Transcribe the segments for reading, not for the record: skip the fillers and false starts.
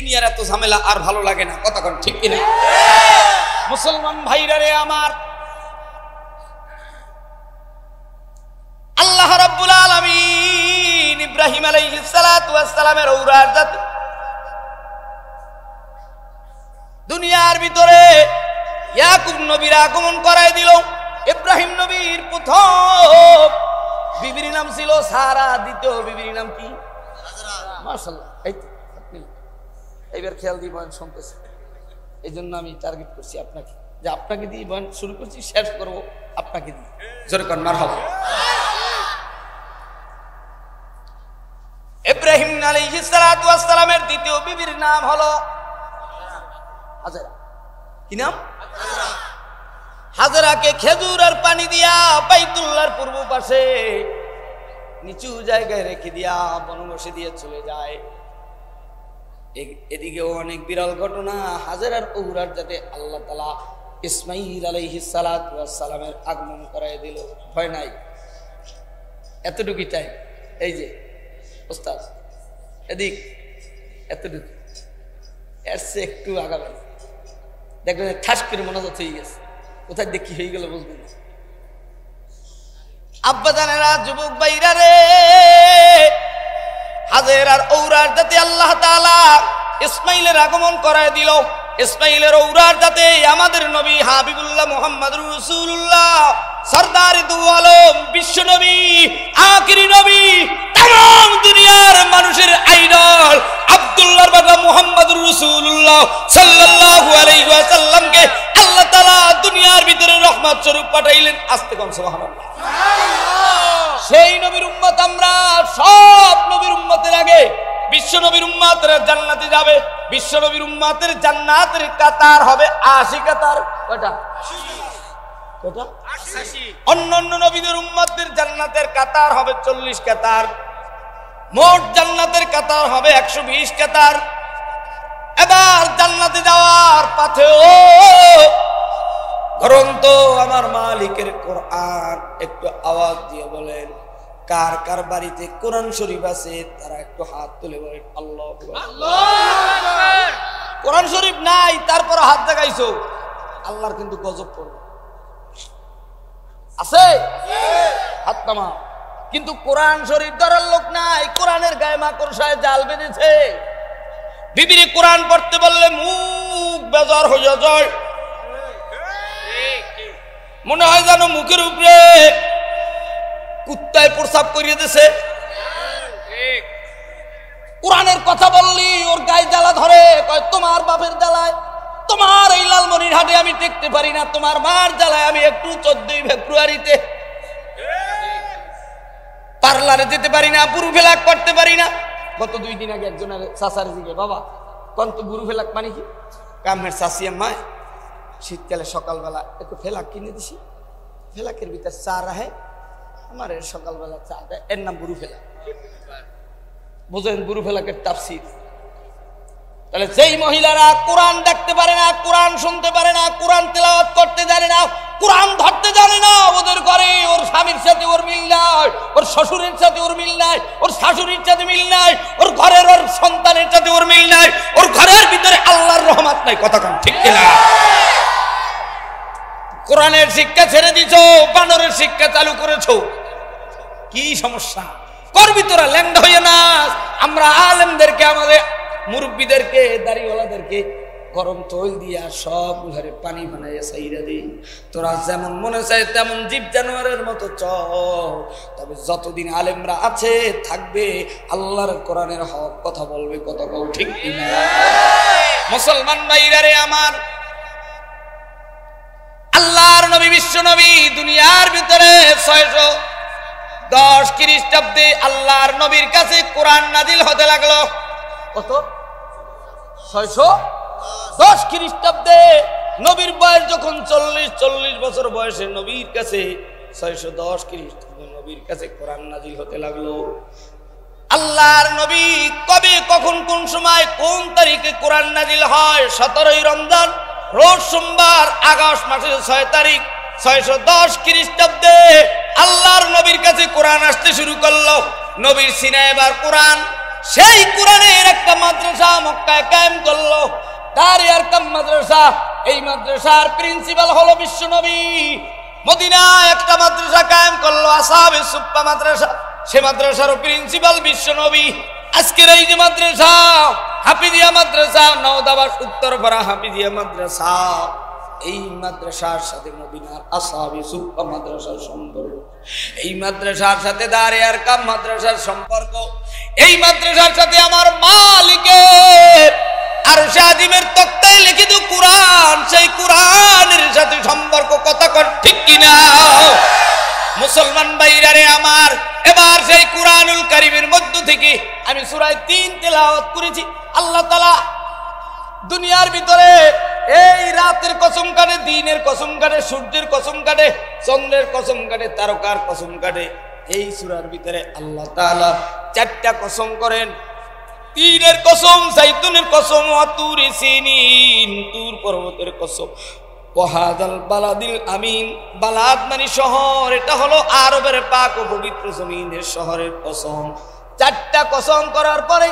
দুনিয়ার এত ঝামেলা আর ভালো লাগে না, কথা কোন ঠিক কিনা? মুসলমান ভাইরা রে আমার, আল্লাহ রাব্বুল আলামিন ইব্রাহিম আলাইহিস সালাতু ওয়াস সালামের ঔরার জাতি দুনিয়ার ভিতরে ইয়াকুব নবীর আগমন করায় দিল। ইব্রাহিম নবীর প্রথম বিবির নাম ছিল সারা, দ্বিতীয় বিবির নাম কি? মাশাআল্লাহ। এই তো আপনি এইবার খেয়াল দিয়ে বয়ান শুনতেছেন, এই জন্য আমি টার্গেট করছি আপনাকে, যে আপনাকে দিয়ে বয়ান শুরু করছি, শেষ করবো আপনাকে দিয়ে। জোরে কোন মারহাবা। ইব্রাহিম আলাইহিস সালাতু ওয়াস সালামের দ্বিতীয় বিবির নাম হলো হাজেরা। কি নাম? হাজেরাকে খেজুর আর পানি দিয়া বাইতুল্লাহর পূর্ব পাশে নিচু জায়গায় রেখে দিয়া বনবাসে দিয়ে চলে যায়। এদিকেও অনেক বিরল ঘটনা, হাজেরার ঔরার যাতে আল্লাহ তাআলা ইসমাঈল আলাইহিস সালাতু ওয়াস সালামের আগমন করায় দিল। ভয় নাই, এতটুকুই টাইম। এই যে ওস্তাদ এদিক এতটুকু, এর চেয়ে একটু আগাবেন, দেখবেন ঠাস করে মনোজাত হয়ে গেছে। কোথায় দেখি হয়ে গেল বুঝবেন। আব্বা জানেরা, যুবক ভাইরা রে, হাজেরার ঔরার যাতে আল্লাহ তাআলা ইসমাঈলের আগমন করায় দিল। ইসমাঈলের ঔরার যাতে আমাদের নবী হাবিবুল্লাহ মুহাম্মদুর রাসূলুল্লাহ সরদার দু আলম, বিশ্ব নবী, আখিরি নবী, तमाम দুনিয়ার মানুষের আইডল আব্দুল্লাহর বাবা মুহাম্মদুর রাসূলুল্লাহ সাল্লাল্লাহু আলাইহি ওয়াসাল্লামকে আল্লাহ তাআলা দুনিয়ার ভিতরে রহমত স্বরূপ পাঠাইলেন। আস্তে কোন সুবহানাল্লাহ। সেই নবীর উম্মত আমরা, সব নবীর উম্মতের আগে বিশ্ব নবীর উম্মতরা জান্নাতে যাবে। বিশ্ব নবীর উম্মতের জান্নাতের কাতার হবে 80 কাতার। কয়টা? 80। অন্যান্য নবীদের উম্মতদের জান্নাতের কাতার হবে 40 কাতার। মোট জান্নাতের কাতার হবে 120 কাতার। এবার জান্নাতে যাওয়ার পথেও গ্রন্থ আমার মালিকের কোরআন, একটু আওয়াজ দিয়ে বলেন কার কার বাড়িতে কোরআন শরীফ আছে তারা একটু হাত তুলে বলেন আল্লাহু আকবার। কোরআন শরীফ নাই তারপর হাত দেখাইছো, আল্লাহর কিন্তু গজব পড়বে। আছে হাত নামা, কিন্তু কোরআন শরীফ ধরার লোক নাই। কোরআনের গায়ে মাকড়সায় জাল বেঁধেছে। বিবিরে কোরআন পড়তে বললে মুখ বেজার হয়ে যায়, মনে হয় যেন মুখের উপরে কুত্তায় প্রসাব করিয়ে দিছে। কোরআনের কথা বললি ওর গায়ে জ্বালা ধরে, কয় তোমার বাপের জ্বালায়, তোমার এই লালমনির হাটে আমি টেকতে পারি না, তোমার মার জ্বালায় আমি একটু 14 ফেব্রুয়ারিতে পার্লারে যেতে পারি না, বুড়ু ফেলাক করতে পারি না। গত 2 দিন আগে একজনের চাচার দিকে, বাবা কোন তো বুড়ু ফেলাক মানে কি? কামের চাষি আম্মায় শীতকালে সকালবেলা একটু ফেলাক কিনে দিছি, ফেলাকের ভিতরে চা রাহে, আমার সকালবেলা চা দেয়, এর নাম বুড়ু ফেলাক। বুঝেন বুড়ু ফেলাকের তাফসীর? তাহলে যেই মহিলারা কোরআন দেখতে পারে না, কোরআন শুনতে পারে না, কোরআন তেলাওয়াত করতে জানে না, কোরআন ধরতে জানে না, ওদের ঘরে ওর স্বামীর সাথে ওর মিল নাই, ওর শ্বশুরের সাথে ওর মিল নাই, ওর শাশুড়ির সাথে মিল নাই, ওর ঘরের ওর সন্তানের সাথে ওর মিল নাই, ওর ঘরের ভিতরে আল্লাহর রহমত নাই। কথা কোন ঠিক কিনা? কোরআনের শিক্ষা ছেড়ে দিছো, বানরের শিক্ষা চালু করেছো, কি সমস্যা? করবি তোরা, ল্যাংড়া হইয়া না। আমরা আলেমদেরকে, আমাদের মুরব্বীদেরকে, দাড়িওয়ালাদেরকে গরম তৈল দিয়া সব ঘরে পানি বানাইয়া সাইরা দিই, তোরা যেমন মনে চায় তেমন জীব জানোয়ারের মতো চল। তবে যতদিন আলেমরা আছে থাকবে, আল্লাহর কোরআনের হক কথা বলবে। কথা বল ঠিক কিনা? মুসলমান ভাইরা রে আমার, আল্লাহর নবী, বিশ্ব নবী, দুনিয়ার ভিতরে 610 খ্রিস্টাব্দে আল্লাহর নবীর কাছে কোরআন নাজিল হতে লাগলো। কত? 610 খ্রিস্টাব্দে নবীর বয়স যখন 40 বছর বয়সে নবীর কাছে 610 খ্রিস্টাব্দে নবীর কাছে কোরআন নাজিল হতে লাগলো। আল্লাহর নবী কবে, কখন, কোন সময়, কোন তারিখে কোরআন নাজিল হয়? 17ই রমজান, রোজ সোমবার, আগস্ট মাসের 6 তারিখ 610 খ্রিস্টাব্দে আল্লাহর নবীর কাছে কোরআন আসতে শুরু করলো। নবীর সিনায় এবার কোরআন সেই কোরআনের একটা মাদ্রাসা মক্কায় কায়েম করলো, দারে আরকাম মাদ্রাসা। এই মাদ্রাসার প্রিন্সিপাল হলো বিশ্বনবী। মদিনায় একটা মাদ্রাসা কায়েম করলো, আসহাবে সুফফা মাদ্রাসা। সে মাদ্রাসারও প্রিন্সিপাল বিশ্বনবী। আজকের এই যে মাদ্রাসা, হাফিজিয়া মাদ্রাসা, নওদাবাস উত্তরপাড়া হাফিজিয়া মাদ্রাসা, এই মাদ্রাসার সাথে মদিনার আসহাবে সুফফা মাদ্রাসার সম্পর্ক, এই মাদ্রাসার সাথে দারে আরকাম মাদ্রাসার সম্পর্ক, এই মাদ্রাসার সাথে আমার মালিকের আরশে আজিমের তক্তায় লিখিত কুরআন, সেই কুরআনের সাথে সম্পর্ক। কথা কর ঠিক কিনা মুসলমান ভাইরা রে আমার? এবার সেই কুরআনুল কারীমের মধ্য থেকে আমি সূরা ৩ তেলাওয়াত করেছি। আল্লাহ তাআলা দুনিয়ার ভিতরে এই রাতের কসম কাটে, দিনের কসম কাটে, সূর্যের কসম কাটে, চন্দ্রের কসম কাটে, তারকার কসম কাটে। এই সূরার ভিতরে আল্লাহ তাআলা ৪টা কসম করেন। তীরের কসম, জাইতুনের কসম, তুরি সিনিন, তুর পর্বতের কসম, ওয়াহাদাল বালাদিল আমিন। বালাদ মানে শহর, এটা হলো আরবের পাক ও পবিত্র জমিনের শহরের কসম। ৪টা কসম করার পরে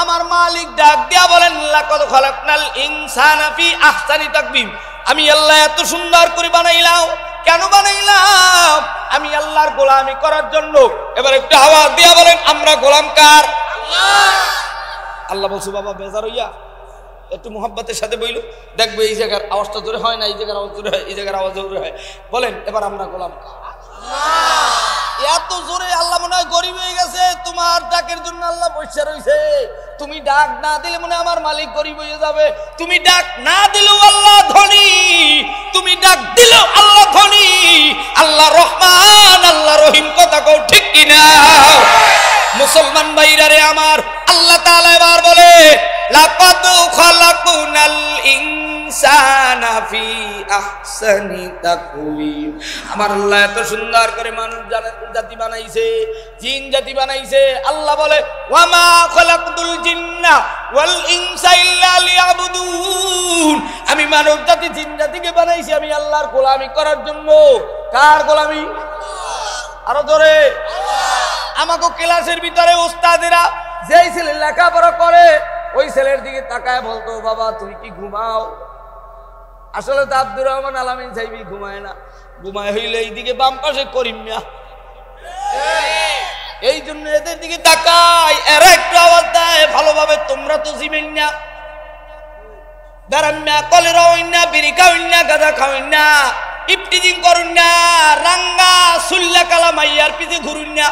আমার মালিক ডাক দিয়া বলেন, লাকাদ খালাকনাল ইনসানা ফি আহসানি তাকবীম। আমি আল্লাহ এত সুন্দর করে বানাইলাম। কেন বানাইলাম? আমি আল্লাহর গোলামি করার জন্য। এবার একটু আওয়াজ দিয়া বলেন, আমরা গোলাম কার? আল্লাহ বলছো বাবা বেজার হইয়া একটু মোহাব্বতের সাথে বইল, দেখবো এই জায়গার আওয়াজটা জোরে হয় না, এই জায়গার আওয়াজ জোরে হয়, এই জায়গার আওয়াজ জোরে হয়। বলেন এবার আমরা গোলাম কার? এত জোরে আল্লাহ মনে হয় গরিব হয়ে গেছে। তোমার ডাকের জন্য আল্লাহ বসে রয়েছে। তুমি ডাক না দিলে মনে আমার মালিক গরিব হয়ে যাবে। তুমি ডাক না দিলেও আল্লাহ ধনী, তুমি ডাক দিলেও আল্লাহ ধনী। আল্লাহ রহমান, আল্লাহ রহিম। কথা কও ঠিক কিনা মুসলমান ভাইরা রে আমার? আল্লাহ তাআলা এবার বলে, লাকাদ খালাকনাল ইনসানা ফি আহসানি তাকওয়িম। আমার আল্লাহ এত সুন্দর করে মানব জাতি বানাইছে, জিন জাতি বানাইছে। আল্লাহ বলে, ওয়া মা খালাকতুল জিন্না ওয়াল ইনসা ইল্লা লিয়াবুদুন। আমি মানব জাতি জিন জাতিকে বানাইছি আমি আল্লাহর গোলামি করার জন্য। কার গোলামি? আরো জোরে। আমাকে ক্লাসের ভিতরে ওস্তাদেরা যেই ছেলে লেখাপড়া করে ওই ছেলের দিকে তাকায় বলতো, বাবা তুই কি ঘুমাও? আসলে তো আব্দুর রহমান আলামিন সাহেবই ঘুমায় না। ঘুমায় হইলে এইদিকে বাম পাশে করিম না। এই জন্য এদের দিকে তাকাই, এরা একটু আওয়াজ দেয় ভালোভাবে। তোমরা তো জিমেন না, দাঁড়ান না, কলেরা হইন না, বিড়ি খাওয়েন না, গাঁজা খাওয়েন না, ইফটিজিং করুন না, রাঙ্গা সুল্লা কালা মাইয়ার পিছে ঘুরুন না।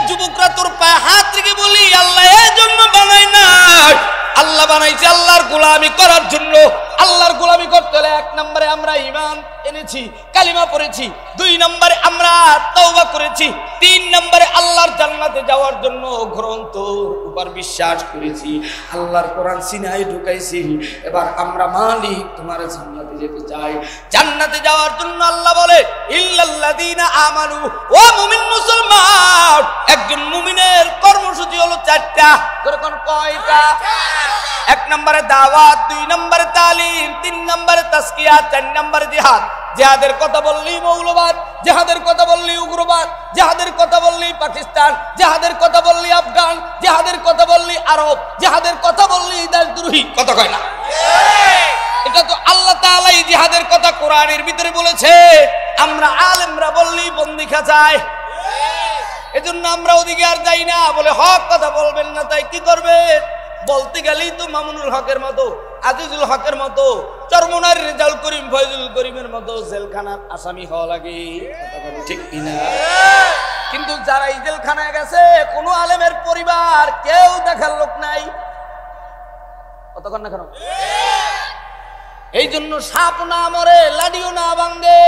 যুবকরা তোর পায়ে হাত রেখে বলি, আল্লাহ এর জন্য বানাই না, আল্লাহ বানাইছে আল্লাহর গোলামি করার জন্য। আল্লাহর গোলামি করতে হলে ১ নম্বরে আমরা ঈমান এনেছি, কালিমা পড়েছি। ২ নম্বরে আমরা তওবা করেছি। ৩ নম্বরে আল্লাহর জান্নাতে যাওয়ার জন্য গ্রন্থর উপর বিশ্বাস করেছি। আল্লাহর কোরআন সিনায় ঢুকাইছি। এবার আমরা মালিক তোমার জান্নাতে যেতে চাই। জান্নাতে যাওয়ার জন্য আল্লাহ বলে, ইল্লাল্লাযীনা আমানু। ও মুমিন মুসলমান, একজন মুমিনের কর্মসূচি হলো ৪টা। কোন কয়টা? ১ নম্বরে দাওয়াত, ২ নম্বরে তালিম, ৩ নম্বরে তাসকিয়া, ৪ নম্বরে জিহাদ। জিহাদের কথা বললেই মৌলবাদ, জিহাদের কথা বললেই উগ্রবাদ, জিহাদের কথা বললেই পাকিস্তান, জিহাদের কথা বললেই আফগান, জিহাদের কথা বললেই আরব, জিহাদের কথা বললেই দেশদ্রোহী। কথা কয় না? এটা তো আল্লাহ তাআলাই জিহাদের কথা কোরআনের ভিতরে বলেছে। আমরা আলেমরা বললেই বন্দি খাঁচায়। এজন্য আমরা ওদিকে আর যাই না। বলে হক কথা বলবেন না, তাই কি করবে? বলতে গেলেই তো মামুনুল হকের মতো, আজিজুল হকের মতো, চরমনার রেজাউল করিম, ফয়জুল করিমের মতো জেলখানার আসামি হওয়া লাগে। ঠিক কিনা? কিন্তু যারা এই জেলখানায় গেছে কোনো আলেমের পরিবার কেউ দেখার লোক নাই। কতক্ষণ না কেন? এই জন্য সাপ না মরে, লাডিও না ভাঙ্গে,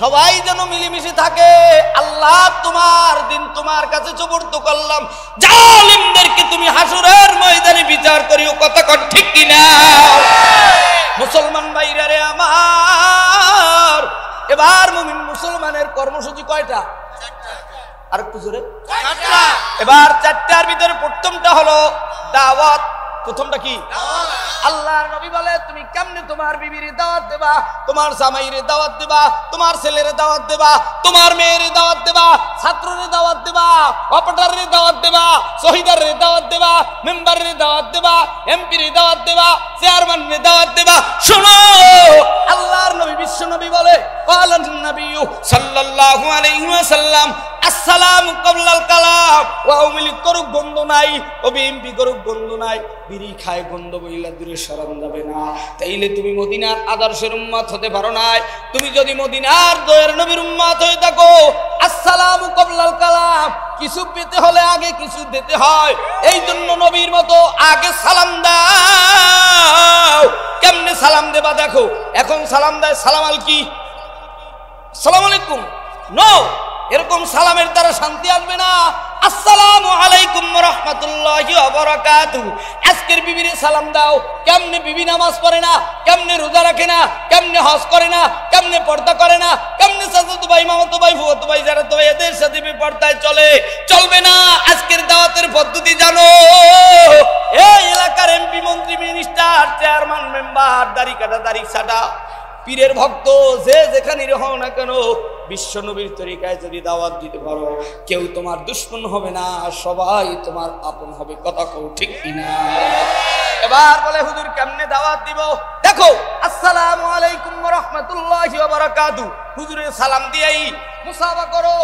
সবাই যেন মিলেমিশে থাকে। আল্লাহ তোমার দিন তোমার কাছে সুপর্দ করলাম, জালিমদেরকে তুমি হাসরের ময়দানে বিচার করিও। কথা কন ঠিক কিনা মুসলমান ভাইরা রে আমার? এবার মুমিন মুসলমানের কর্মসূচি কয়টা? ৪টা। আর একটু জোরে। ৪টা। এবার ৪টার ভিতরে প্রথমটা হলো দাওয়াত। প্রথমটা কি? দাওয়াত। আল্লাহর নবী বলে তুমি কেমনে তোমার বিবির দাওয়াত দেবা, তোমার জামাইয়ের দাওয়াত দেবা, তোমার ছেলের দাওয়াত দেবা, তোমার মেয়ের দাওয়াত দেবা, ছাত্রের দাওয়াত দেবা, অপারেটরের দাওয়াত দেবা, শহীদের দাওয়াত দেবা, মেম্বারের দাওয়াত দেবা, এমপির দাওয়াত দেবা, চেয়ারম্যানের দাওয়াত দেবা। শোনো আল্লাহর নবী বিশ্ব নবী বলে ক্বালান নবী সাল্লাল্লাহু আলাইহি ওয়াসাল্লাম আসসালামু ক্বাবলাল কালাম। ও আওয়ামী লীগ করুক গন্ধ নাই, ও বিএনপি করুক গন্ধ নাই, বিড়ি খায় গন্ধ বইলা দূরে সরান যাবে না। তাইলে তুমি মদিনার আদর্শের উম্মত হতে পারো নাই। তুমি যদি মদিনার দয়ার নবীর উম্মত হয়ে থাকো, আসসালামু ক্বাবলাল কালাম, কিছু পেতে হলে আগে কিছু দিতে হয়। এই জন্য নবীর মতো আগে সালাম দাও। কেমনে সালাম দেবা দেখো, এখন সালাম দেয় সালাম আল কি সালাম আলাইকুম, নো, এরকম সালামের দ্বারা শান্তি আসবে না। আসসালামু আলাইকুম ওয়া রাহমাতুল্লাহি ওয়া বারাকাতুহু। আজকের বিবিরে সালাম দাও। কেমনে বিবি নামাজ পড়ে না, কেমনে রোজা রাখে না, কেমনে হজ করে না, কেমনে পর্দা করে না, কেমনে চাচাতো ভাই মামাতো ভাই ফুফাতো ভাই যারা তো এদের সাথে বেপর্দায় চলে, চলবে না। আজকের দাওয়াতের পদ্ধতি জানো? এই এলাকার এমপি মন্ত্রী মিনিস্টার চেয়ারম্যান মেম্বার দাড়ি কাটা দাড়ি ছাটা পীরের ভক্ত যে যেখানে হও না কেন, বিশ্ব নবীর তরিকায় যদি দাওয়াত দিতে পারো, কেউ তোমার দুশমন হবে না, সবাই তোমার আপন হবে। কথা কও ঠিক কিনা? এবার বলে হুজুর কেমনে দাওয়াত দিব? দেখো আসসালামু আলাইকুম ওয়া রাহমাতুল্লাহি ওয়া বারাকাতুহু, হুজুরের সালাম দিয়েই মুসাফা করো।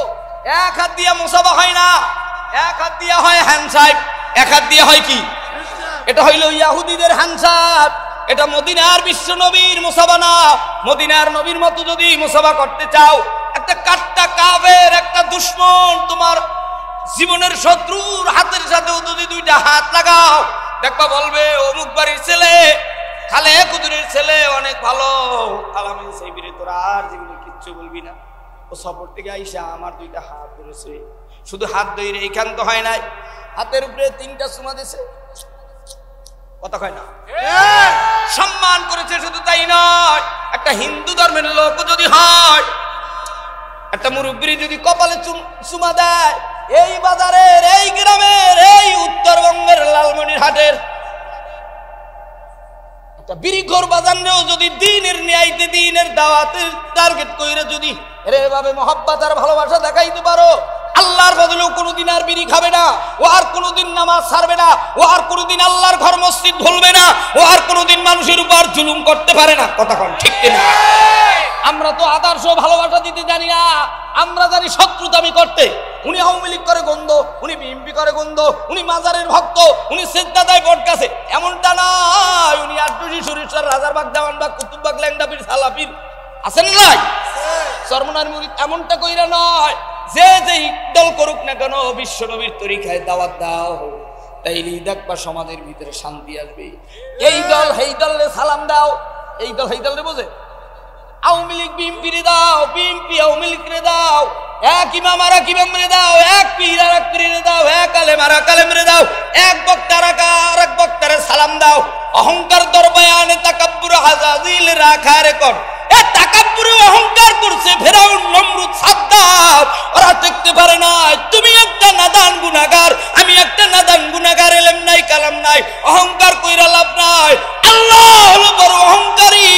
এক হাত দিয়ে মুসাফা হয় না, এক হাত দিয়ে হয় হ্যান্ডশেক, এক হাত দিয়ে হয় কি? এটা হইল ইহুদিদের হ্যান্ডশেক। এটা মদিনার বিশ্ব নবীর মুসাফা না। মদিনার নবীর মতো যদি মুসাফা করতে চাও, একটা কাট্টা কাফের, একটা দুশমন, তোমার জীবনের শত্রুর হাতের সাথেও যদি দুইটা হাত লাগাও, দেখবা বলবে অমুক বাড়ির ছেলে, খালে কুদুরের ছেলে অনেক ভালো, আলামিন সাহেবের তোরা আর জীবনে কিচ্ছু বলবি না। ও সফর থেকে আইসা আমার দুইটা হাত ধরেছে, শুধু হাত ধরে এইখান তো হয় নাই, হাতের উপরে 3টা চুমা দিছে। কথা কয় না? সম্মান করেছে। শুধু তাই নয়, একটা হিন্দু ধর্মের লোক যদি হয়, একটা মুরব্বী যদি কপালে চুমা দেয়, এই বাজারের, এই গ্রামের, এই উত্তরবঙ্গের লালমনিরহাটের একটা বিড়িখোর বাজারেও যদি দিনের ন্যায়তে দিনের দাওয়াতের টার্গেট কইরে যদি এভাবে মহব্বত আর ভালোবাসা দেখাইতে পারো, আল্লাহর বদলেও কোনোদিন আর বিড়ি খাবে না, ও আর কোনোদিন নামাজ ছাড়বে না, ও আর কোনোদিন আল্লাহর ঘর মসজিদ ভুলবে না, ও আর কোনোদিন মানুষের উপর জুলুম করতে পারে না। কথা কন ঠিক কিনা? আমরা তো আদর্শ ভালোবাসা দিতে জানি না, আমরা জানি শত্রুতামি করতে। উনি আওয়ামী লীগ করে গন্ধ, উনি বিএনপি করে গন্ধ, উনি মাজারের ভক্ত, উনি সিজদা দেয় বটগাছে, এমনটা নয়। উনি আটটুসি সরিষার রাজারবাগ দেওয়ানবাগ কুতুববাগ ল্যাংডাপির সালাপির আছেন নাই সরমনার মুরিদ, এমনটা কইরা নয়। যে যে দল করুক না কেন, বিশ্ব নবীর তরিকায় দাওয়াত দাও, তাইলেই দেখবা সমাজের ভিতরে শান্তি আসবে। এই দল এই দলে সালাম দাও, এই দল এই দলে বোঝে। আওয়ামী লীগ বিএনপিরে দাও, বিএনপি আওয়ামী লীগরে দাও, এক ইমাম আর এক ইমামরে দাও, এক পীর আর এক পীরে দাও, এক আলেম আর এক আলেমরে দাও, এক বক্তার আর এক বক্তারে সালাম দাও। অহংকার দরবায়ানে তাকাব্বুর হাজাজিল রাখা রেকর্ড। এ তাকাব্বুরে অহংকার করছে ফেরাউন, নমরুদ, সাদ্দাত, ওরা টিকতে পারে না। তুমি একটা নাদান গুনাহগার, আমি একটা নাদান গুনাহগার, ইলম নাই কালাম নাই, অহংকার কইরা লাভ নাই। আল্লাহ হলো বড় অহংকারী,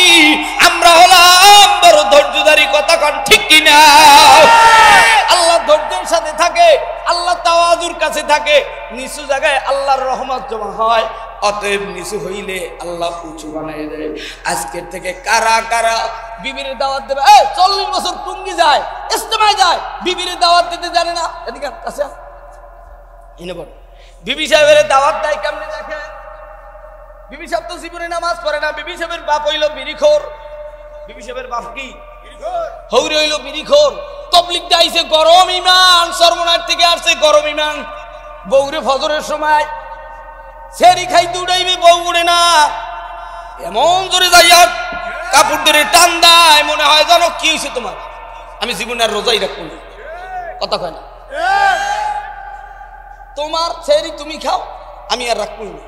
আমরা হলাম বড় ধৈর্যধারী। কথা কন ঠিক কিনা? আল্লাহ ধৈর্যের সাথে থাকে, আল্লাহ তাওয়াজুর কাছে থাকে, নিচু জায়গায় আল্লাহর রহমত জমা হয়। অতএব নিচু হইলে আল্লাহ উঁচু বানাই দেয়। আজকের থেকে কারা কারা বিবির দাওয়াত দেবে? 40 বছর টুঙ্গি যায়, ইস্তেমায় যায়, বিবির দাওয়াত দিতে জানে না। এদিকে কাছে এনে বল, বিবি সাহেবের দাওয়াত দেয় কেমনে দেখেন? বিবি সাহেব তো জীবনে নামাজ পড়ে না। বিবি সাহেবের বাপ হইল বিড়িখোর। বিবি সাহেবের বাপ কি? হৌরে হইল বিড়িখোর। তবলিগ দাইছে গরম ইমান, সরমনার থেকে আসছে গরম ইমান। বউরে ফজরের সময় সেরি খাইতে উড়াইবে, বউ উড়ে না, এমন জোরে যাইয়া কাপড় ধরে টান দেয়, মনে হয় জানো কি হয়েছে তোমার, আমি জীবনে আর রোজাই রাখবো না। কথা কয় না? তোমার সেরি তুমি খাও, আমি আর রাখবো না।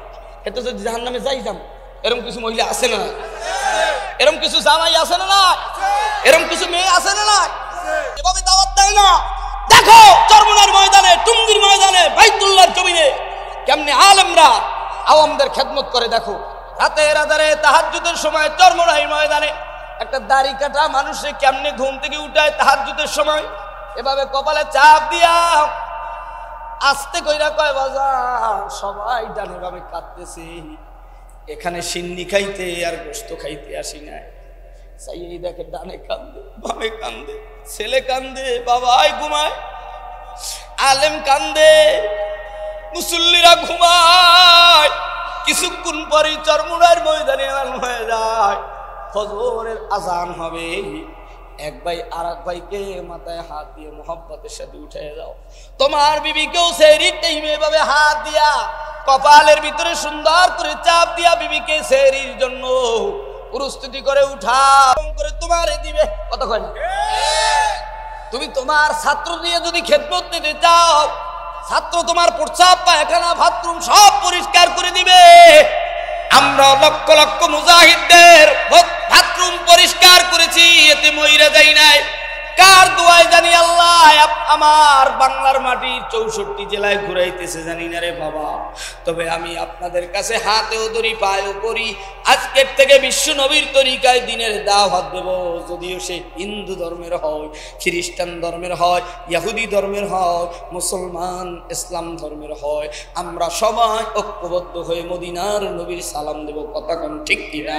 এটা যদি জাহান্নামে যাই যাম। এরকম কিছু মহিলা আছে না? এরকম কিছু জামাই আছে না? এরকম কিছু মেয়ে আছে না? এভাবে দাওয়াত দেয় না। দেখো চরমনার ময়দানে, টুঙ্গির ময়দানে, বাইতুল্লাহর জমিনে কেমনে আলেমরা আওয়ামদের খেদমত করে। দেখো রাতের আধারে তাহাজ্জুদের সময় চরমরাই ময়দানে একটা দাড়ি কাটা মানুষে কেমনে ঘুম থেকে উঠায় তাহাজ্জুদের সময়, এভাবে কপালে চাপ দিয়া আস্তে কইরা কয় বাজার সবাই ডানে ভাবে কাঁদতেছে, এখানে সিন্নি খাইতে আর গোস্ত খাইতে আসি নাই। সাই দেখে ডানে কান্দে বামে কান্দে, ছেলে কান্দে, বাবাই ঘুমায়, আলেম কান্দে, মুসল্লিরা ঘুমায়। কিছুক্ষণ পরে চরমুড়ার ময়দানে এলান হয়ে যায়, ফজরের আজান হবে। এক ভাই আর এক ভাইকে মাথায় হাত দিয়ে মোহাব্বতের সাথে উঠে যাও। তোমার বিবিকেও সেহরির টাইমে এভাবে হাত দিয়া কপালের ভিতরে সুন্দর করে চাপ দিয়া বিবিকে সেহরির জন্য প্রস্তুতি করে উঠাও করে তোমারে দিবে। কতক্ষণ তুমি তোমার ছাত্র দিয়ে যদি খেদমত নিতে চাও, ছাত্র তোমার প্রস্রাব পায়খানা বাথরুম সব পরিষ্কার করে দিবে। আমরা লক্ষ লক্ষ মুজাহিদদের বাথরুম পরিষ্কার করেছি, এতে মইরা যাই নাই। কার দোয়ায় জানি আল্লাহ আমার বাংলার মাটির 64 জেলায় ঘুরাইতেছে জানি না রে বাবা। তবে আমি আপনাদের কাছে হাতেও ধরি পায়েও করি, আজকের থেকে বিশ্ব নবীর তরিকায় দিনের দাওয়াত দেব। যদিও সে হিন্দু ধর্মের হয়, খ্রিস্টান ধর্মের হয়, ইহুদি ধর্মের হয়, মুসলমান ইসলাম ধর্মের হয়, আমরা সবাই ঐক্যবদ্ধ হয়ে মদিনার নবীর সালাম দেব। কথা কোন ঠিক কিনা?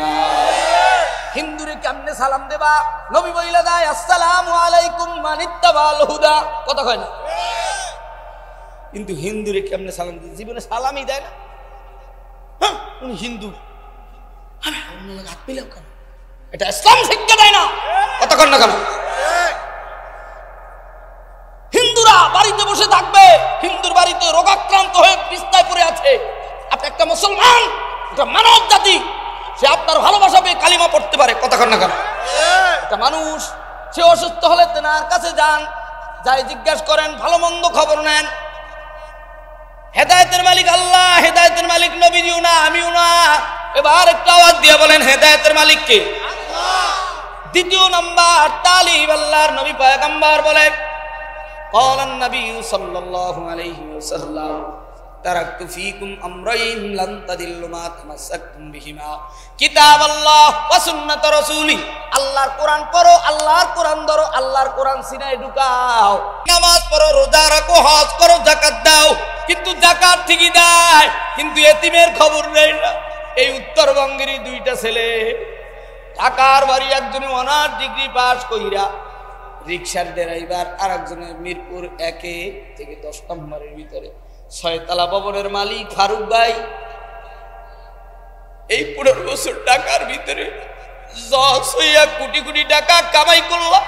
হিন্দুরে কেমনে সালাম দেবা? নবী বইলা দেয় আসসালামু আলাইকুম মানিত্তাবাল হুদা। কথা কয় না? কিন্তু হিন্দুরে কেমনে সালাম দিতে? জীবনে সালামই দেয় না। হ্যাঁ, উনি হিন্দু, হাত মিলাও কেন? এটা ইসলাম শিক্ষা দেয় না। কথা কন না কেন? হিন্দুরা বাড়িতে বসে থাকবে, হিন্দুর বাড়িতে রোগাক্রান্ত হয়ে বিছনায় পড়ে আছে। আপনি একটা মুসলমান, একটা মানব জাতি, সে আপনার ভালোবাসা পেয়ে কালিমা পড়তে পারে। কথা কন না কেন? একটা মানুষ সে অসুস্থ হলে তেনার কাছে যান, যাই জিজ্ঞাসা করেন, ভালো মন্দ খবর নেন। হেদায়েতের মালিক আল্লাহ, হেদায়েতের মালিক নবীজিও না, আমিও না। এবার একটা আওয়াজ দিয়ে বলেন হেদায়েতের মালিক কে? আল্লাহ। দ্বিতীয় নাম্বার তালিব আল্লাহর নবী পয়গম্বর বলে ক্বালান নবী সাল্লাল্লাহু আলাইহি ওয়াসাল্লাম তারাকতু ফীকুম আমরাইন লান তাদিল্লু মা তামাসসাকতুম বিহিমা কিতাবাল্লাহ ওয়া সুন্নাত রাসূলি। আল্লাহর কোরআন পড়ো, আল্লাহর কোরআন ধরো, আল্লাহর কোরআন সিনায় ঢুকাও। নামাজ পড়ো, রোজা রাখো, হজ করো, যাকাত দাও। কিন্তু যাকাত ঠিকই দেয়, কিন্তু এতিমের খবর নেই না। এই উত্তরবঙ্গেরই দুইটা ছেলে, ঢাকার বাড়ি একজনে অনার্স ডিগ্রি পাস কইরা রিকশার ড্রাইভার, আর একজনে মিরপুর 1 থেকে 10 নম্বরের ভিতরে 6 তলা ভবনের মালিক ফারুক ভাই। এই 15 বছর ঢাকার ভিতরে কোটি কোটি টাকা কামাই করলাম,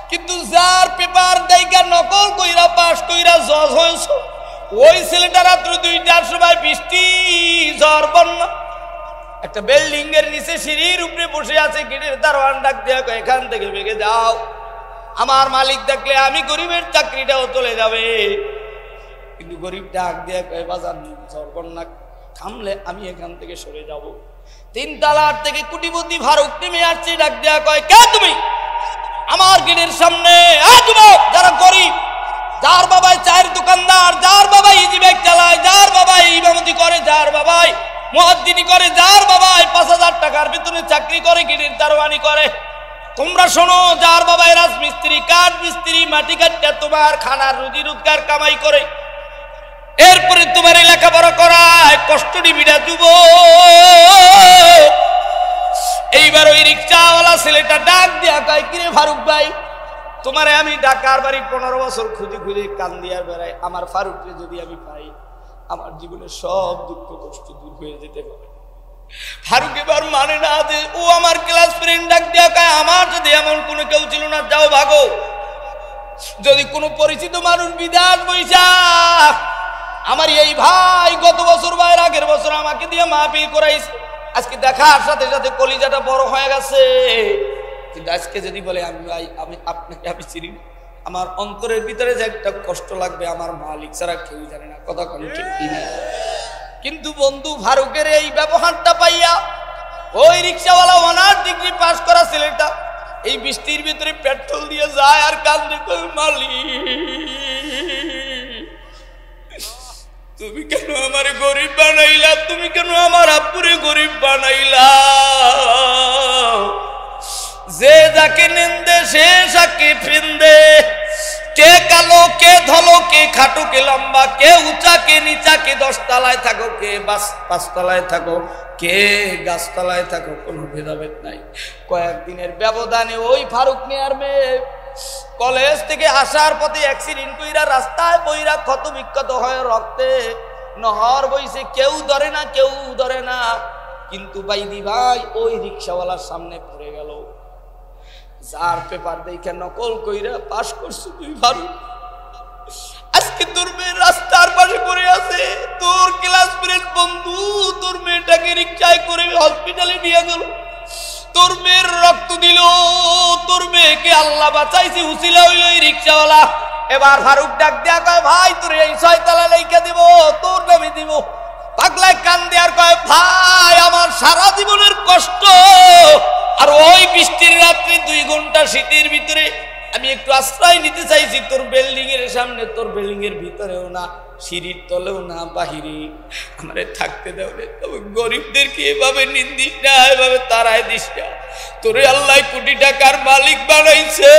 কিন্তু যার পেপার দেইগা নকল কইরা পাস কইরা জজ হয়েছ, ওই ছেলেটা রাত্র 2টার সময় বৃষ্টি ঝড় বন্যা একটা বিল্ডিং এর নিচে সিঁড়ির উপরে বসে আছে। গেটের দারোয়ান ডাক দেয়া কয় এখান থেকে ভেগে যাও, আমার মালিক দেখলে আমি গরিবের চাকরিটাও চলে যাবে। কিন্তু গরিব ডাক দেয়া কয় বাজার ঝড় বন্যা থামলে আমি এখান থেকে সরে যাব। 3 তলার থেকে কোটিপতি ফারুক নেমে আসছে, ডাক দেয়া কয় কে তুমি? আমার গেটের সামনে যারা গরিব, যার বাবাই চায়ের দোকানদার, যার বাবাই ইজি ব্যাগ চালায়, যার বাবাই ইমামতি করে, যার বাবাই মুয়াজ্জিনি করে, যার বাবাই 5000 টাকার বেতনে চাকরি করে, গেটের দারোয়ানি করে, তোমরা শোনো, যার বাবাই রাজমিস্ত্রি, কাঠ মিস্ত্রি, মাটি কাটতে তোমার খানার রুজি রোজগার কামাই করে, এরপরে তোমার লেখাপড়া করায় কষ্ট নিবিড়া যুবক। এইবার ওই রিক্সাওয়ালা ছেলেটা ডাক দিয়া কয় কিরে ফারুক ভাই, তোমারে আমি ঢাকার বাড়ি 15 বছর খুঁজে খুঁজে কান্দিয়ার বেড়াই, আমার ফারুককে যদি আমি পাই আমার জীবনের সব দুঃখ কষ্ট দূর হয়ে যেতে পারে। ফারুক এবার মানে না যে ও আমার ক্লাস ফ্রেন্ড। ডাক দিয়া কয় আমার যদি এমন কোনো কেউ ছিল না, যাও ভাগো। যদি কোনো পরিচিত মানুষ বিদেশ বইসা, আমার এই ভাই গত বছর ভাইয়ের আগের বছর আমাকে দিয়ে মাহফিল করাইছে, আজকে দেখার সাথে সাথে কলিজাটা বড় হয়ে গেছে। কিন্তু আজকে যদি বলে আমি ভাই আমি আপনাকে আমি চিনি, আমার অন্তরের ভিতরে যে একটা কষ্ট লাগবে আমার মালিক ছাড়া কেউ জানে না। কথা কোন ঠিক কিনা? কিন্তু বন্ধু ফারুকের এই ব্যবহারটা পাইয়া ওই রিক্সাওয়ালা অনার্স ডিগ্রি পাস করা ছেলেটা এই বৃষ্টির ভিতরে পেট্রোল দিয়ে যায় আর কান্দে কই মালিক তুমি কেন আমার গরিব বানাইলা? তুমি কেন আমার আব্বুরে গরিব বানাইলা? যে যাকে নিন্দে সে যাকে ফিন্দে, কে কালো কে ধলো, কে খাটো কে লম্বা, কে উঁচা কে নিচা, কে 10 তলায় থাকো, কে 5 তলায় থাকো, কে গাছতলায় থাকো, কোনো ভেদাভেদ নাই। কয়েকদিনের ব্যবধানে ওই ফারুক মিয়ার মেয়ে কলেজ থেকে আসার পথে অ্যাক্সিডেন্ট কইরা রাস্তায় বইরা ক্ষত বিক্ষত হয়ে রক্তে নহর বইছে, কেউ ধরে না, কেউ ধরে না। কিন্তু বাইদি ভাই ওই রিক্সাওয়ালার সামনে পড়ে গেল। যার পেপার দেখে নকল কইরা পাস করছে তুই ফারুক, আজকে তোর মেয়ে রাস্তার পাশে পড়ে আছে। তোর ক্লাসমেট বন্ধু তোর মেয়েটাকে রিক্সায় করে হসপিটালে নিয়ে গেল, তোর মেয়ের রক্ত দিল, তোর মেয়েকে আল্লাহ বাঁচাইছে, উসিলা হইল এই রিক্সাওয়ালা। এবার ফারুক ডাক দেয়া কয়, ভাই তোর এই 6 তলা লেখা দিব, তোর নামে দিব। পাগলায় কান দেয়ার কয়, ভাই আমার সারা জীবনের কষ্ট, আর ওই বৃষ্টির রাত্রে 2 ঘন্টা শীতের ভিতরে আমি একটু আশ্রয় নিতে চাইছি তোর বিল্ডিং এর সামনে, তোর বিল্ডিং এর ভিতরেও না, সিঁড়ির তলেও না, বাহিরে আমারে থাকতে দাও রে। তবে গরিবদেরকে এভাবে নিন্দিস না, এভাবে তারাই দিস না। তোরে আল্লাহ কোটি টাকার মালিক বানাইছে।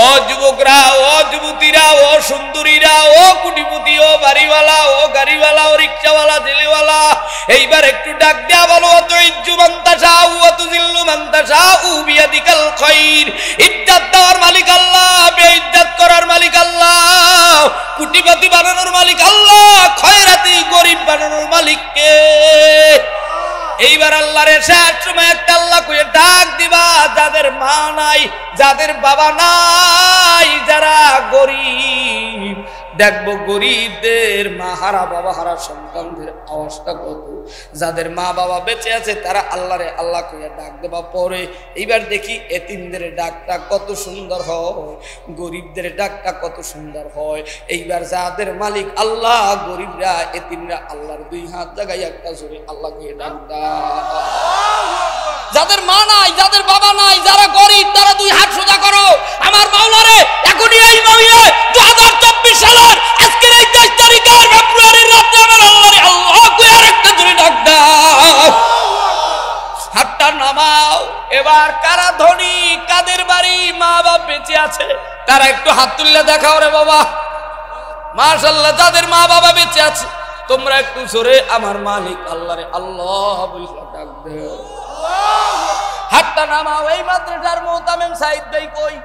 ও যুবকরা, ও যুবতীরা, ও সুন্দরীরা, ও কোটিপতি, ও বাড়িওয়ালা, ও গাড়িওয়ালা, ও রিক্সাওয়ালা, জেলেওয়ালা, এইবার একটু ডাক দেয়া বলো, অত ইজ্জু মান্তাসা অত জিল্লু মান্তাসা বিয়াদিকাল খাইর। ইজ্জত দেওয়ার মালিক আল্লাহ, বেইজ্জত করার মালিক আল্লাহ, কোটিপতি বানানোর মালিক আল্লাহ, খয়রাতি গরিব বানানোর মালিক কে? এইবার আল্লাহর শেষ সময় একটা আল্লাহ কইয়ে ডাক দিবা, যাদের মা নাই, যাদের বাবা নাই, যারা গরিব, দেখবো গরিবদের মা হারা বাবা হারা সন্তানদের অবস্থা কত। যাদের মা বাবা বেঁচে আছে তারা আল্লাহরে আল্লাহ কইয়া ডাক দেবা পরে। এইবার দেখি এতিমদের ডাকটা কত সুন্দর হয়, গরিবদের ডাকটা কত সুন্দর হয়। এইবার যাদের মালিক আল্লাহ, গরিবরা এতিমরা আল্লাহর 2 হাত জায়গায় একটা জোরে আল্লাহ কইয়া ডাক দাও। যাদের মা নাই, যাদের বাবা নাই, যারা গরিব, তারা 2 হাত সোজা করো। আমার মাওলারে এখনই এই মহিলা 2024 সালের আজকের এই 23 তারিখের ফেব্রুয়ারির রাতে আমার আল্লাহরে আল্লাহ কই আরেকটা জোরে ডাক দাও। হাতটা নামাও। এবার কারা ধনী, কাদের বাড়ি মা বাবা বেঁচে আছে তারা একটু হাত তুললে দেখাও রে বাবা। মাশাআল্লাহ, যাদের মা বাবা বেঁচে আছে তোমরা একটু জোরে আমার মালিক আল্লাহরে আল্লাহ বলে ডাক দাও। হাতটা নামাও। এই মাদ্রাসার মুহতামিম সাইদ ভাই কই?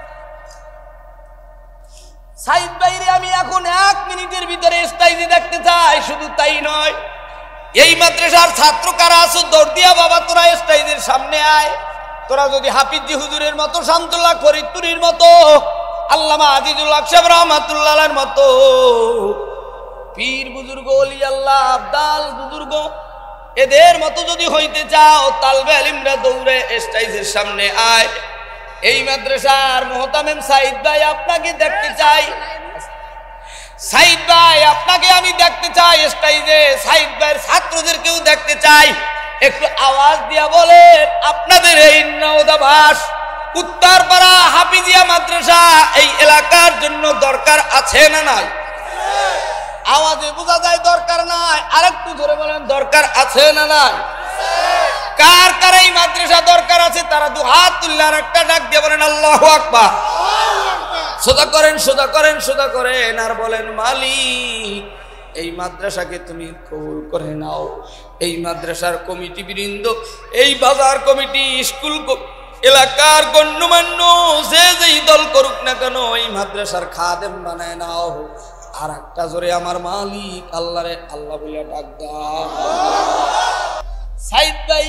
সাইদ ভাইরে আমি এখন 1 মিনিটের ভিতরে স্টেজে দেখতে চাই। শুধু তাই নয়, এই মাদ্রাসার ছাত্র কারা আছো দৌড় দিয়া বাবা তোরা স্টেজের সামনে আয়। তোরা যদি হাফিজি হুজুরের মতো, শামসুল্লাহ ফরিদপুরীর মতো, আল্লামা আজিজুল হক সাহেব রহমাতুল্লাহর মতো পীর বুজুর্গ, ওলি আল্লাহ, আবদাল বুজুর্গ, এদের মতো যদি হইতে চাও তালবে আলিমরা দৌড়ে স্টেজের সামনে আয়। এই মাদ্রাসার মুহতামিম সাইদ ভাই আপনাকে দেখতে চাই। সাইদ ভাই আপনাকে আমি দেখতে চাই স্টেজে। সাইদ ভাইয়ের ছাত্রদেরকেও দেখতে চাই। একটু আওয়াজ দিয়া বলেন আপনাদের এই নওদাবাস উত্তরপাড়া হাফিজিয়া মাদ্রাসা এই এলাকার জন্য দরকার আছে না নাই? আওয়াজে বোঝা যায় দরকার নাই। আরেকটু ধরে বলেন দরকার আছে না নাই? কার কার এই মাদ্রাসা দরকার আছে তারা 2 হাত তুললে আর একটা ডাক দিয়ে বলেন আল্লাহু আকবার। সোজা করেন, সোজা করেন, সোজা করেন আর বলেন মালিক এই মাদ্রাসাকে তুমি কবুল করে নাও। এই মাদ্রাসার কমিটি বৃন্দ, এই বাজার কমিটি, স্কুল এলাকার গণ্যমান্য যে যেই দল করুক না কেন এই মাদ্রাসার খাদেম বানায় নাও। আর একটা জোরে আমার মালিক আল্লাহরে আল্লাহ বলে ডাক দাও। সাইদ ভাই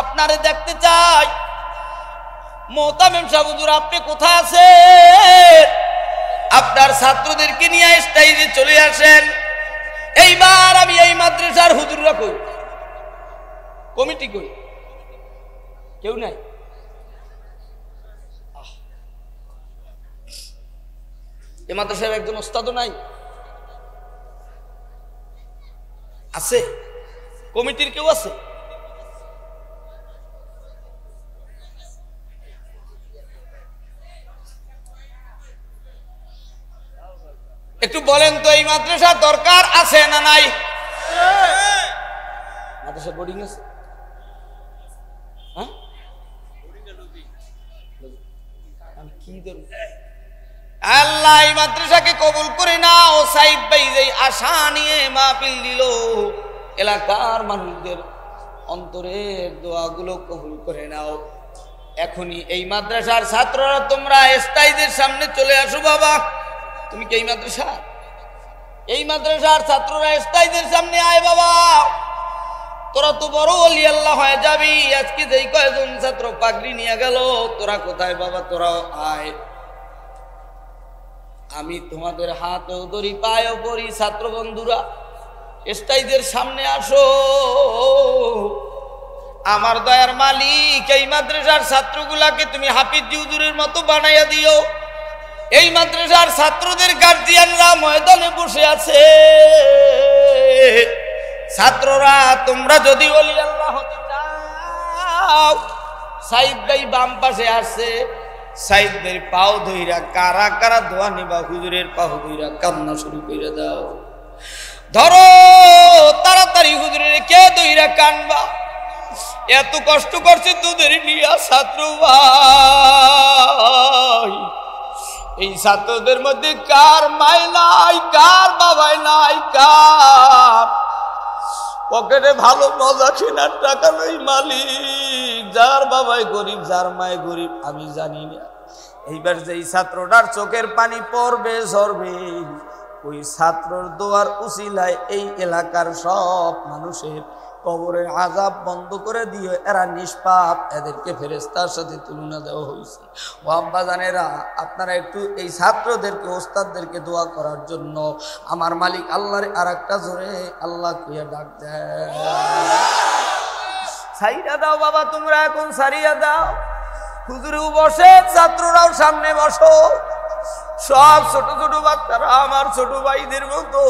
আপনারে দেখতে চাই। মুহতামিম সাহেব হুজুর আপনি কোথায় আছেন? আপনার ছাত্রদেরকে নিয়ে স্টেজে চলে আসেন। এইবার আমি এই মাদ্রাসার হুজুররা কই, কমিটি কই? কেউ নাই। এই মাদ্রাসার একজন ওস্তাদও নাই? আছে? কমিটির কেউ আছে? একটু বলেন তো এই মাদ্রাসা দরকার আছে না নাই? মাদ্রাসা বোর্ডিং আছে? হ্যাঁ, কি আল্লাহ এই মাদ্রাসাকে কবুল করে নাও। সাইদ ভাই যে আশা নিয়ে মাহফিল দিল, এলাকার মানুষদের অন্তরের দোয়াগুলো কবুল করে নাও। এখনই এই মাদ্রাসার ছাত্ররা তোমরা স্থায়ীদের সামনে চলে আসো। বাবা তুমি কি এই মাদ্রাসার ছাত্ররা স্থায়ীদের সামনে আয়। বাবা তোরা তো বড় ওলি আল্লাহ হয়ে যাবি। আজকে যেই কয়েকজন ছাত্র পাগড়ি নিয়ে গেল, তোরা কোথায় বাবা? তোরাও আয়। আমি তোমাদের হাতেও ধরি, পায়েও পড়ি। ছাত্র বন্ধুরা স্থায়ীদের সামনে আসো। আমার দয়ার মালিক এই মাদ্রাসার ছাত্রগুলাকে তুমি হাফিজ হুজুরের মতো বানাইয়া দিও। এই মাদ্রাসার ছাত্রদের গার্জিয়ানরা ময়দানে বসে আছে। ছাত্ররা তোমরা যদি ওলি আল্লাহ হতে চাও, সাইদ ভাই বাম পাশে আসছে। সাইদ ভাই পাও ধইরা কারা কারা দোয়া নিবা, হুজুরের পাও ধইরা কান্না শুরু করে দাও। ধরো তাড়াতাড়ি হুজুরের কে ধইরা কানবা। এত কষ্ট করছে তোদের নিয়া ছাত্র ভাই। এই ছাত্রদের মধ্যে কার মাই নাই, কার বাবাই নাই, কার পকেটে ভালো মজা কেনার টাকা নেই মালিক। যার বাবাই গরিব, যার মায় গরিব আমি জানি না। এইবার যেই ছাত্রটার চোখের পানি পড়বে ঝরবে, ওই ছাত্রর দোয়ার উসিলায় এই এলাকার সব মানুষের কবরের আযাব বন্ধ করে দিও। এরা নিষ্পাপ, এদেরকে ফেরেশতার সাথে তুলনা দেওয়া হয়েছে। ও আব্বা জানেরা, আপনারা একটু এই ছাত্রদেরকে, ওস্তাদদেরকে দোয়া করার জন্য আমার মালিক আল্লাহর আর একটা জোরে আল্লাহ কুইয়া ডাক দেয়। সাইরা দাও বাবা, তোমরা এখন সারিয়া দাও। হুজুরেও বসে, ছাত্ররাও সামনে বসো। সব ছোট ছোট বাচ্চারা আমার ছোট ভাইদের মতো।